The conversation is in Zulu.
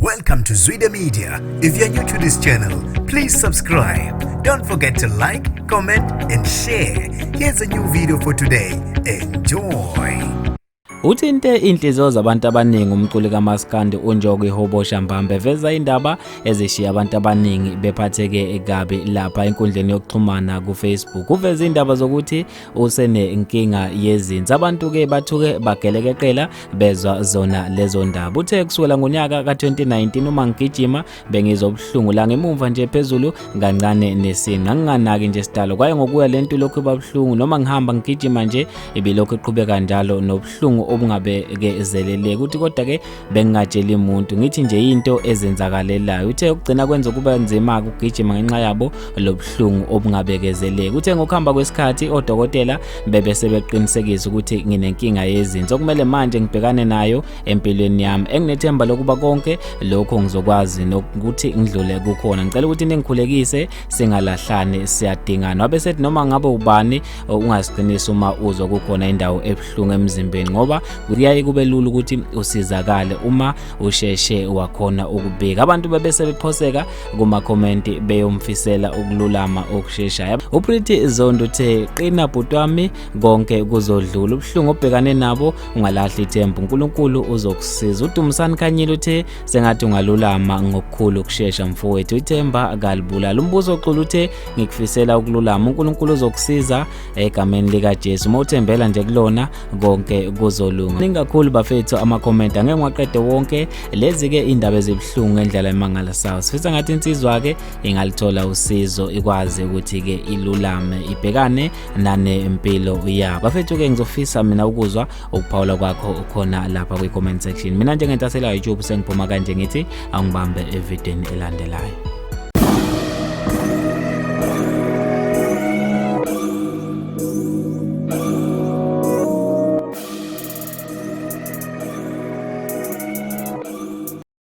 Welcome to Zwida Media. If you're new to this channel, please subscribe. Don't forget to like, comment and share. Here's a new video for today. Enjoy. Uthinte inhliziyo zabantu abaningi umculi kaMaskandi uNjoko ihobosha mbamba eveza indaba ezishiya abantu abaningi bephatheke kabi lapha enkundleni yokuxhumana kuFacebook. Uveza indaba zokuthi usene inkinga yezinso. Abantu ke bathuke bagelekeqela bezwa zona lezo ndaba. Uthe kusukela ngonyaka ka2019 uma ngigijima bengizobuhlungu la ngemumva nje phezulu kancane nesinqa nginganaki nje sidalo kwaye ngokuya lento lokhu babuhlungu noma ngihamba ngigijima nje ibilokhu iqhubeka njalo nobuhlungu obungabekezeleleki uthi kodwa ke bengingatshela umuntu ngithi nje into ezenzakalelayo. Uthe ukugcina kwenza kuba nzima ukugijima ngenxa yabo lobuhlungu obungabekezeleleki. Uthe ngokuhamba kwesikhathi odokotela bebese beqinisekisa ukuthi nginenkinga yezinso okumele manje ngibhekane nayo empilweni yami. Enginethemba lokuba konke lokho ngizokwazi nokuthi ngidlule kukhona. Ngicela ukuthi ningikhulekise singalahlane siyadingana. Wabe sethi noma ngabe ubani ungasiqinisa uma uzwa kukhona indawo ebuhlungu emzimbeni ngoba kuyaye kube lula ukuthi usizakale uma usheshe wakhona ukubika. Abantu bebese bephoseka kuma comment beyomfisela ukululama okusheshayo. uPretty Zondo uthe qina bhutwami konke kuzodlula ubuhlungu obhekane nabo ungalahli ithemba uNkulunkulu uzokusiza. uDumisani Khanyile uthe sengathi ungalulama ngokukhulu ukushesha mfowethu ithemba akalibulala. umbuzo oqulu uthe ngikufisela ukululama uNkulunkulu uzokusiza egameni lika Jesu mawuthembela nje kulona konke kuzolunga. Ningakhulu bafethu ama-comment angeke ngiwaqede wonke. Lezi ke indaba ezibuhlungu ngendlela emangalisayo. Sifisa ngathi insizwa ke ingalithola usizo ikwazi ukuthi ke ilulame ibhekane nempilo yabo. Bafethu ke ngizofisa mina ukuzwa ukuphawula kwakho ukhona lapha kwi-comment section. Mina njengentasela YouTube sengiphuma kanje ngithi angibambe evideni elandelayo.